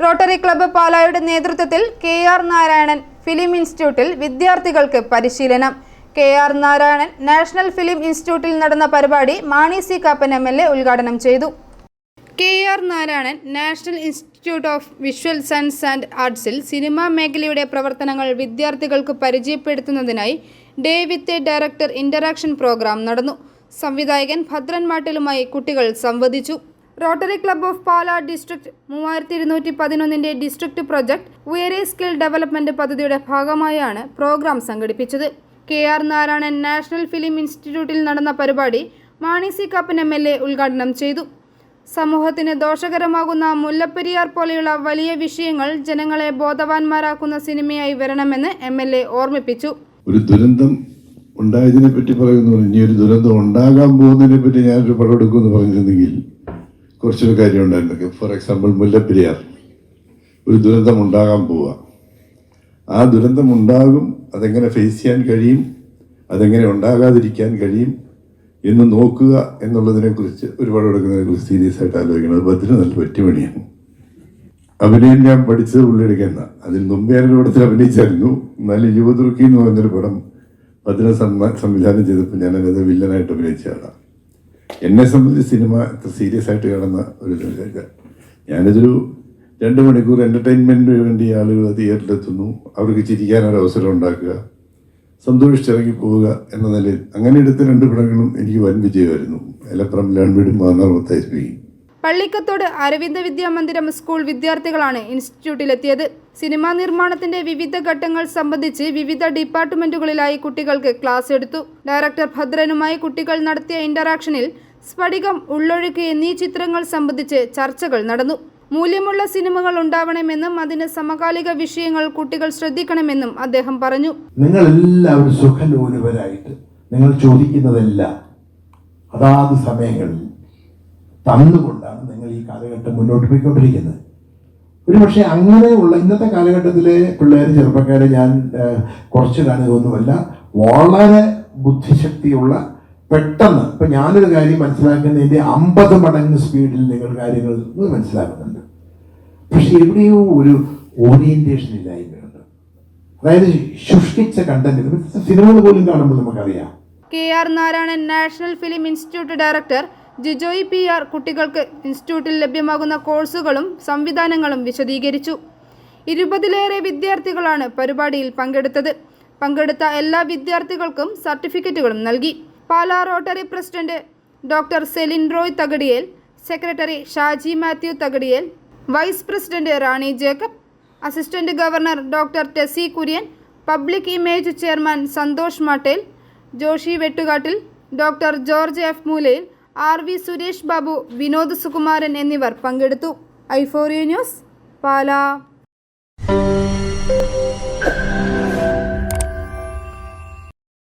Rotary club പാലായുടെ നേതൃത്വത്തിൽ K R. Narayanan film ഇൻസ്റ്റിറ്റ്യൂട്ടിൽ വിദ്യാർത്ഥികൾക്ക് പരിശീലനം. കെ.ആർ. നാരായണൻ നാഷണൽ ഫിലിം ഇൻസ്റ്റിറ്റ്യൂട്ടിൽ നടന്ന പരിപാടി മാണി സി കാപ്പൻ എം.എൽ.എ. ഉദ്ഘാടനം ചെയ്തു. K R. Narayanan national institute of visual science and ആർട്സിൽ സിനിമാ മേഖലയുടെ പ്രവർത്തനങ്ങൾ വിദ്യാർത്ഥികൾക്ക് പരിചയപ്പെടുത്തുന്നതിനായി day with a director interaction programme നടന്നു. സംവിധായകൻ ഭദ്രൻ മാട്ടിലുമായി കുട്ടികൾ സംവദിച്ചു. Rotary club of Pala district 3211 district project Uyare skill development പദ്ധതിയുടെ ഭാഗമായാണ് പ്രോഗ്രാം സംഘടിപ്പിച്ചത്. കെ.ആർ. നാരായണൻ നാഷണൽ ഫിലിം ഇൻസ്റ്റിറ്റ്യൂട്ടിൽ നടന്ന പരിപാടി മാണി സി കാപ്പൻ എം.എൽ.എ. ഉദ്ഘാടനം ചെയ്തു. സമൂഹത്തിന് ദോഷകരമാകുന്ന മുല്ലപ്പെരിയാർ പോലെയുള്ള വലിയ വിഷയങ്ങൾ ജനങ്ങളെ ബോധവാന്മാരാക്കുന്ന സിനിമയായി വരണമെന്ന് എം.എൽ.എ. ഓർമ്മിപ്പിച്ചു. ഒരു ദുരന്തം ഉണ്ടായതിനെ പറ്റി പറയുന്നു, ഇനി ഒരു ദുരന്തം ഉണ്ടാകാൻ പോകുന്നതിനെ പറ്റി ഞാനൊരു പടം എടുക്കുമെന്ന് പറഞ്ഞിരുന്നെങ്കിൽ കുറച്ചൊരു കാര്യം ഉണ്ടായിരുന്നു. ഫോർ എക്സാമ്പിൾ, മുല്ലപ്പെരിയാർ ഒരു ദുരന്തം ഉണ്ടാകാൻ പോവുക. ആ ദുരന്തം ഉണ്ടാകും, അതെങ്ങനെ ഫേസ് ചെയ്യാൻ കഴിയും, അതെങ്ങനെ ഉണ്ടാകാതിരിക്കാൻ കഴിയും എന്ന് നോക്കുക എന്നുള്ളതിനെക്കുറിച്ച് ഒരു പടം എടുക്കുന്നതിനെക്കുറിച്ച് സീരിയസ് ആയിട്ട് ആലോചിക്കുന്നത് ഭദ്രന് നല്ല പറ്റിയ പണിയാണ്. അഭിനയം ഞാൻ പഠിച്ചത് പുള്ളിയെടുക്കുന്ന, അതിൽ മുമ്പേ ഞാനൊരു പടത്തിൽ അഭിനയിച്ചായിരുന്നു. എന്നാലും യുവതുർക്കി എന്ന് പറഞ്ഞൊരു പടം ഭദ്രൻ സംവിധാനം ചെയ്തപ്പോൾ ഞാൻ അതിനകത്ത് വില്ലനായിട്ട് അഭിനയിച്ചതാണ്. എന്നെ സംബന്ധിച്ച് സിനിമ ഇത്ര സീരിയസ് ആയിട്ട് കാണുന്ന ഒരു ഇല്ല. ഞാനിതൊരു 2 മണിക്കൂർ എൻ്റർടൈൻമെൻറ്റിന് വേണ്ടി ആളുകൾ തിയേറ്ററിലെത്തുന്നു, അവർക്ക് ചിരിക്കാനൊരു അവസരം ഉണ്ടാക്കുക, സന്തോഷിച്ചിറങ്ങി പോവുക എന്ന നിലയിൽ അങ്ങനെ എടുത്ത 2 പടങ്ങളും എനിക്ക് വൻ വിജയമായിരുന്നു. എലപ്പുറം ലാൻഡ്വീടും മാന്നാർ സ്പീക്കിംഗ്. പള്ളിക്കത്തോട് അരവിന്ദ വിദ്യാമന്ദിരം സ്കൂൾ വിദ്യാർത്ഥികളാണ് ഇൻസ്റ്റിറ്റ്യൂട്ടിലെത്തിയത്. സിനിമാ നിർമ്മാണത്തിന്റെ വിവിധ ഘട്ടങ്ങൾ സംബന്ധിച്ച് വിവിധ ഡിപ്പാർട്ട്മെന്റുകളിലായി കുട്ടികൾക്ക് ക്ലാസ് എടുത്തു. ഡയറക്ടർ ഭദ്രനുമായി കുട്ടികൾ നടത്തിയ ഇന്ററാക്ഷനിൽ സ്ഫടികം, ഉള്ളൊഴുക്ക് എന്നീ ചിത്രങ്ങൾ സംബന്ധിച്ച് ചർച്ചകൾ നടന്നു. മൂല്യമുള്ള സിനിമകൾ ഉണ്ടാവണമെന്നും അതിന് സമകാലിക വിഷയങ്ങൾ കുട്ടികൾ ശ്രദ്ധിക്കണമെന്നും അദ്ദേഹം പറഞ്ഞു. നിങ്ങൾ എല്ലാവരും സുഖലോലുപരായിട്ട് നിങ്ങൾ ചോദിക്കുന്നതെല്ലാം അതാത് സമയങ്ങളിൽ തന്നുകൊണ്ടാണ് നിങ്ങൾ ഈ കാലഘട്ടം മുന്നോട്ട് പോയിക്കൊണ്ടിരിക്കുന്നത്. ഒരുപക്ഷെ അങ്ങനെയുള്ള ഇന്നത്തെ കാലഘട്ടത്തിലെ പിള്ളേർ, ചെറുപ്പക്കാരെ ഞാൻ കുറച്ച് കാണുകയൊന്നുമല്ല, വളരെ ബുദ്ധിശക്തിയുള്ള, പെട്ടെന്ന് ഇപ്പം ഞാനൊരു കാര്യം മനസ്സിലാക്കുന്നതിൻ്റെ 50 മടങ്ങ് സ്പീഡിൽ നിങ്ങൾ കാര്യങ്ങൾ മനസ്സിലാക്കുന്നുണ്ട്. പക്ഷെ എവിടെയോ ഒരു ഓറിയന്റേഷൻ ഇല്ലായ്മയുണ്ട്. അതായത് ശുഷ്കിച്ച കണ്ടന്റ് സിനിമകൾ പോലും കാണുമ്പോൾ നമുക്കറിയാം. K R. Narayanan national film institute director Jijoy P.R. കുട്ടികൾക്ക് ഇൻസ്റ്റിറ്റ്യൂട്ടിൽ ലഭ്യമാകുന്ന കോഴ്സുകളും സംവിധാനങ്ങളും വിശദീകരിച്ചു. 20-ലേറെ വിദ്യാർത്ഥികളാണ് പരിപാടിയിൽ പങ്കെടുത്തത്. പങ്കെടുത്ത എല്ലാ വിദ്യാർത്ഥികൾക്കും സർട്ടിഫിക്കറ്റുകളും നൽകി. Pala rotary president doctor Celine Roy Thakadiyel, secretary Shaji Mathew Thakadiyel, vice president Rani Jacob, assistant governor doctor Tessy Kurian, public image chairman Santhosh Mattel, Joshy Vettukattil, doctor George F Moolayil, R.V. Suresh Babu, Vinod Sukumaran എന്നിവർ പങ്കെടുത്തു. i4u news, Pala.